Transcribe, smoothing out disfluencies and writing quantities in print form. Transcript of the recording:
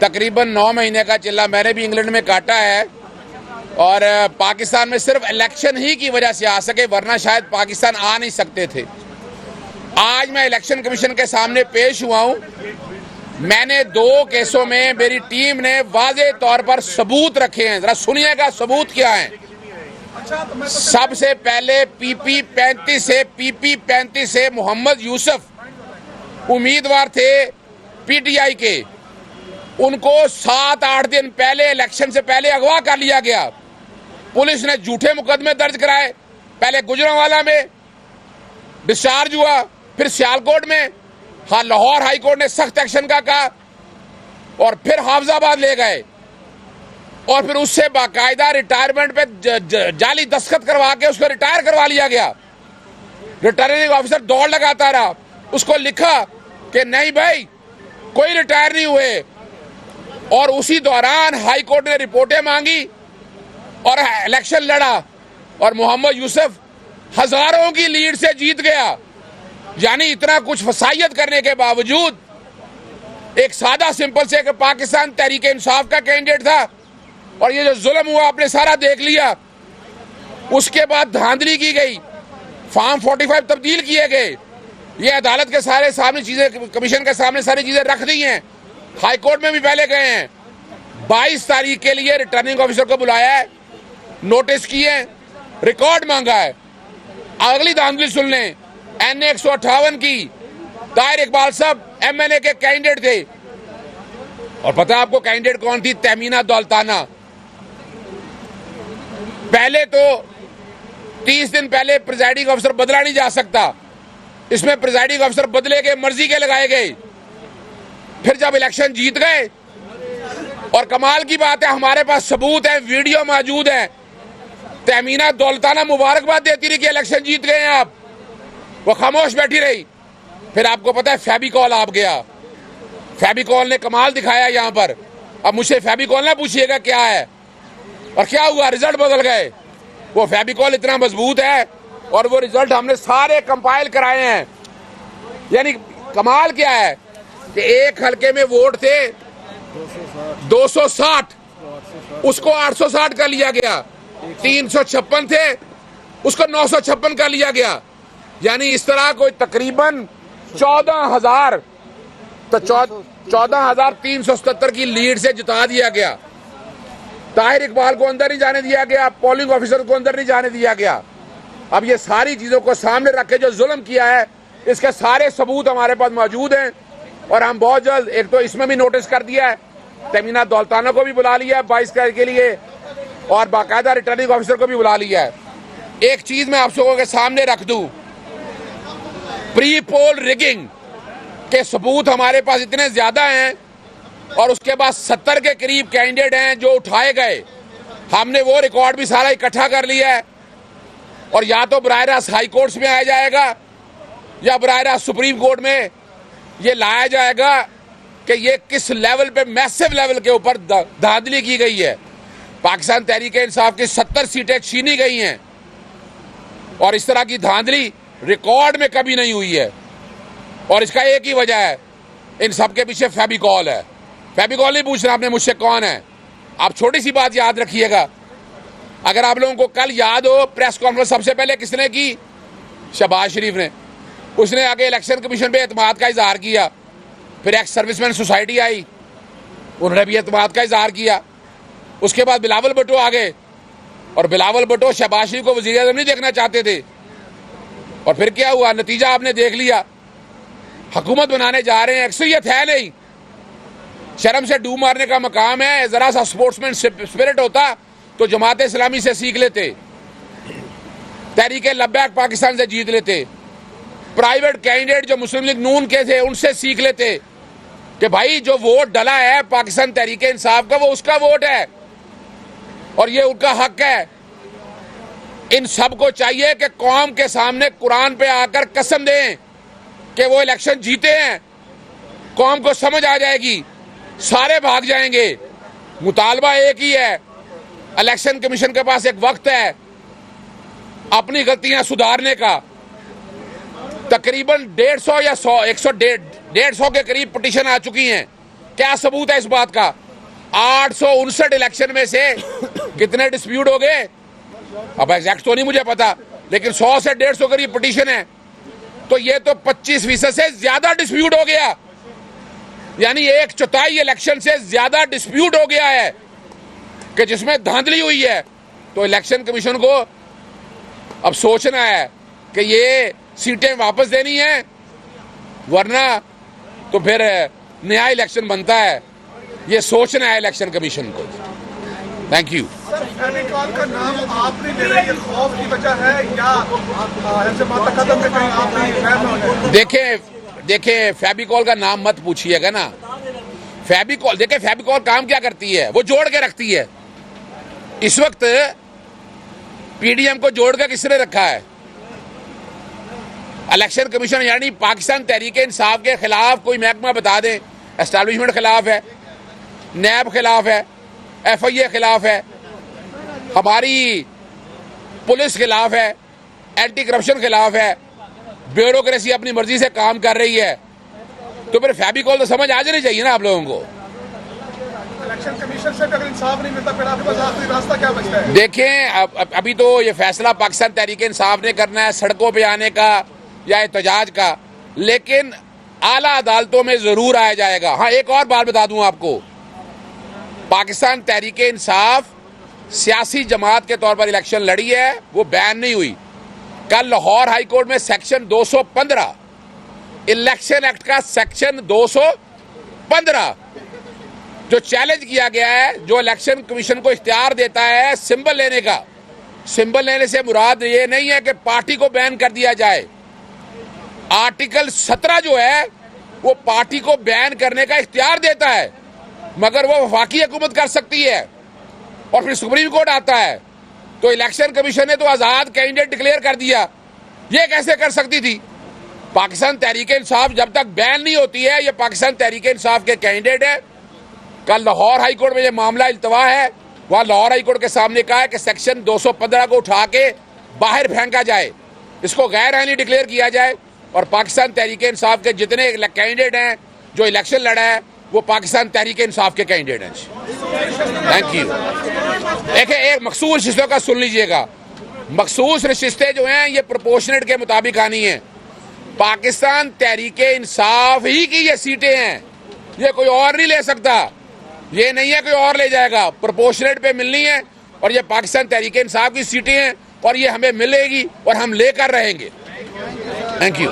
तकरीबन 9 महीने का चिल्ला मैंने भी इंग्लैंड में काटा है और पाकिस्तान में सिर्फ इलेक्शन ही की वजह से आ सके, वरना शायद पाकिस्तान आ नहीं सकते थे। आज मैं इलेक्शन कमीशन के सामने पेश हुआ हूं। मैंने 2 केसों में मेरी टीम ने वाज़े तौर पर सबूत रखे हैं। जरा सुनिएगा सबूत क्या है। सबसे पहले PP 35 से मोहम्मद यूसुफ उम्मीदवार थे PTI के, उनको 7-8 दिन पहले इलेक्शन से पहले अगवा कर लिया गया। पुलिस ने झूठे मुकदमे दर्ज कराए। पहले गुजरांवाला में डिस्चार्ज हुआ, फिर सियालकोट में, हाँ लाहौर हाई कोर्ट ने सख्त एक्शन का कहा और फिर हाफिजाबाद ले गए और फिर उससे बाकायदा रिटायरमेंट पे जाली दस्तखत करवा के उसको रिटायर करवा लिया गया। रिटर्निंग ऑफिसर दौड़ लगाता रहा, उसको लिखा कि नहीं भाई कोई रिटायर नहीं हुए, और उसी दौरान हाई कोर्ट ने रिपोर्टें मांगी और इलेक्शन लड़ा और मोहम्मद यूसुफ हजारों की लीड से जीत गया। यानी इतना कुछ फसाइयत करने के बावजूद एक सादा सिंपल से कि पाकिस्तान तहरीक इंसाफ का कैंडिडेट था और ये जो जुल्म हुआ आपने सारा देख लिया। उसके बाद धांधली की गई, फॉर्म 45 तब्दील किए गए, ये अदालत के सारे सामने चीजें, कमीशन के सामने सारी चीजें रख दी हैं। हाई कोर्ट में भी पहले गए हैं। 22 तारीख के लिए रिटर्निंग ऑफिसर को बुलाया है, नोटिस किए, रिकॉर्ड मांगा है। अगली धांधली सुन लें, NA 158 की ताहिर इकबाल साहब MNA के कैंडिडेट थे और पता है आपको कैंडिडेट कौन थी? तहमीना दौलताना। पहले तो 30 दिन पहले प्रिजाइडिंग ऑफिसर बदला नहीं जा सकता, इसमें प्रिजाइडिंग ऑफिसर बदले के मर्जी के लगाए गए। फिर जब इलेक्शन जीत गए, और कमाल की बात है हमारे पास सबूत है, वीडियो मौजूद है, तहमीना दौलताना मुबारकबाद देती रही कि इलेक्शन जीत गए हैं आप, वो खामोश बैठी रही। फिर आपको पता है फेविकॉल आप गया, फेविकॉल ने कमाल दिखाया यहाँ पर। अब मुझसे फेविकॉल ना पूछिएगा क्या है और क्या हुआ, रिजल्ट बदल गए। वो फेविकॉल इतना मजबूत है और वो रिजल्ट हमने सारे कंपाइल कराए हैं। यानी कमाल क्या है कि एक हलके में वोट थे 260, उसको 860 कर लिया गया। 356 थे, उसको 956 कर लिया गया। यानी इस तरह कोई तकरीबन 14,000 तो 14,377 की लीड से जिता दिया गया। ताहिर इकबाल को अंदर नहीं जाने दिया गया, पोलिंग ऑफिसर को अंदर नहीं जाने दिया गया। अब ये सारी चीजों को सामने रख के जो जुल्म किया है, इसके सारे सबूत हमारे पास मौजूद हैं और हम बहुत जल्द, एक तो इसमें भी नोटिस कर दिया है, तहमीना दौलताना को भी बुला लिया है 22 तारीख के लिए और बाकायदा रिटर्निंग ऑफिसर को भी बुला लिया है। एक चीज मैं आप सबों के सामने रख दूं, प्री पोल रिगिंग के सबूत हमारे पास इतने ज्यादा हैं और उसके बाद 70 के करीब कैंडिडेट हैं जो उठाए गए। हमने वो रिकॉर्ड भी सारा इकट्ठा कर लिया है और या तो बराह रास्त हाई कोर्ट्स में आया जाएगा या बराह रास्त सुप्रीम कोर्ट में ये लाया जाएगा कि ये किस लेवल पे, मैसिव लेवल के ऊपर धांधली की गई है। पाकिस्तान तहरीक इंसाफ की 70 सीटें छीनी गई हैं और इस तरह की धांधली रिकॉर्ड में कभी नहीं हुई है। और इसका एक ही वजह है, इन सब के पीछे फेविकॉल है। फेविकॉल नहीं पूछना आपने मुझसे कौन है। आप छोटी सी बात याद रखिएगा, अगर आप लोगों को कल याद हो प्रेस कॉन्फ्रेंस सबसे पहले किसने की? शहबाज शरीफ ने। उसने आगे इलेक्शन कमीशन पे एतमाद का इजहार किया। फिर एक्स सर्विसमैन सोसाइटी आई, उन्होंने भी एतमाद का इजहार किया। उसके बाद बिलावल भुट्टो आ गए और बिलावल भुट्टो शहबाज शरीफ को वज़ीर आज़म नहीं देखना चाहते थे। और फिर क्या हुआ, नतीजा आपने देख लिया। हुकूमत बनाने जा रहे हैं, अक्सरियत है नहीं, शर्म से डूब मारने का मकाम है। जरा सा स्पोर्ट्समैन स्पिरिट होता तो जमात इस्लामी से सीख लेते, तहरीक लब्बैक पाकिस्तान से जीत लेते, प्राइवेट कैंडिडेट जो मुस्लिम लीग नून के थे उनसे सीख लेते कि भाई जो वोट डला है पाकिस्तान तहरीक इंसाफ का, वो उसका वोट है और ये उनका हक है। इन सब को चाहिए कि कौम के सामने कुरान पे आकर कसम दें कि वो इलेक्शन जीते हैं। कौम को समझ आ जाएगी, सारे भाग जाएंगे। मुतालबा एक ही है, इलेक्शन कमीशन के पास एक वक्त है अपनी गलतियां सुधारने का। तकरीबन 150 या 100 150 के करीब पिटीशन आ चुकी हैं क्या सबूत है इस बात का? 859 इलेक्शन में से कितने डिस्प्यूट हो गए? अब एग्जैक्ट तो नहीं मुझे पता, लेकिन 100 से 150 करीब पिटीशन है, तो ये तो 25% से ज्यादा डिस्प्यूट हो गया, यानी 1/4 इलेक्शन से ज्यादा डिस्प्यूट हो गया है कि जिसमें धांधली हुई है। तो इलेक्शन कमीशन को अब सोचना है कि ये सीटें वापस देनी है, वरना तो फिर नया इलेक्शन बनता है। ये सोचना है इलेक्शन कमीशन को। Thank you. सर, फेविकॉल का नाम आप नहीं ले रहे, ये खौफ की वजह है या ऐसे मातकदम में कहीं आप नहीं फैल हो गए? देखे फेविकॉल का नाम मत पूछिएगा ना। फेविकॉल, देखे फेविकॉल काम क्या करती है? वो जोड़ के रखती है। इस वक्त पीडीएम को जोड़ के किसने रखा है? इलेक्शन कमीशन, यानी पाकिस्तान तहरीक इंसाफ के खिलाफ कोई महकमा बता दें, एस्टैब्लिशमेंट खिलाफ है, नैब खिलाफ है, FIA खिलाफ है, हमारी पुलिस खिलाफ है, एंटी करप्शन खिलाफ है, ब्यूरोक्रेसी अपनी मर्जी से काम कर रही है, तो फिर फेविकॉल तो समझ आ जानी चाहिए ना आप लोगों को। इलेक्शन कमीशन से अगर इंसाफ नहीं मिलता फिर आपके पास आखिरी रास्ता क्या बचता है? देखें, अभी तो ये फैसला पाकिस्तान तहरीक इंसाफ ने करना है, सड़कों पे आने का या एहतजाज का, लेकिन आला अदालतों में जरूर आया जाएगा। हाँ, एक और बात बता दूं आपको, पाकिस्तान तहरीक इंसाफ सियासी जमात के तौर पर इलेक्शन लड़ी है, वो बैन नहीं हुई। कल लाहौर हाई कोर्ट में सेक्शन 215 इलेक्शन एक्ट का सेक्शन 215 जो चैलेंज किया गया है, जो इलेक्शन कमीशन को इख्तियार देता है सिंबल लेने का। सिंबल लेने से मुराद ये नहीं है कि पार्टी को बैन कर दिया जाए। आर्टिकल 17 जो है वो पार्टी को बैन करने का इख्तियार देता है, मगर वो वफाकी हुकूमत कर सकती है और फिर सुप्रीम कोर्ट आता है। तो इलेक्शन कमीशन ने तो आजाद कैंडिडेट डिक्लेयर कर दिया, ये कैसे कर सकती थी? पाकिस्तान तहरीक इंसाफ जब तक बैन नहीं होती है, ये पाकिस्तान तहरीक इंसाफ के कैंडिडेट है। कल लाहौर हाई कोर्ट में ये मामला इल्तवा है, वहां लाहौर हाई कोर्ट के सामने कहा है कि सेक्शन 215 को उठा के बाहर फेंका जाए, इसको गैर आईनी डिक्लेयर किया जाए, और पाकिस्तान तहरीक इंसाफ के जितने कैंडिडेट हैं जो इलेक्शन लड़ा है वो पाकिस्तान तहरीक इंसाफ के कैंडिडेट हैं। Thank you. एक मखसूस रिश्तों का सुन लीजिएगा। मखसूस रिश्ते जो हैं ये प्रोपोर्शनेट के मुताबिक आनी है। पाकिस्तान तहरीक इंसाफ ही की ये सीटें हैं, ये कोई और नहीं ले सकता। ये नहीं है कोई और ले जाएगा, प्रोपोर्शनेट पे मिलनी है, और ये पाकिस्तान तहरीक इंसाफ की सीटें हैं और ये हमें मिलेगी और हम लेकर रहेंगे। Thank you.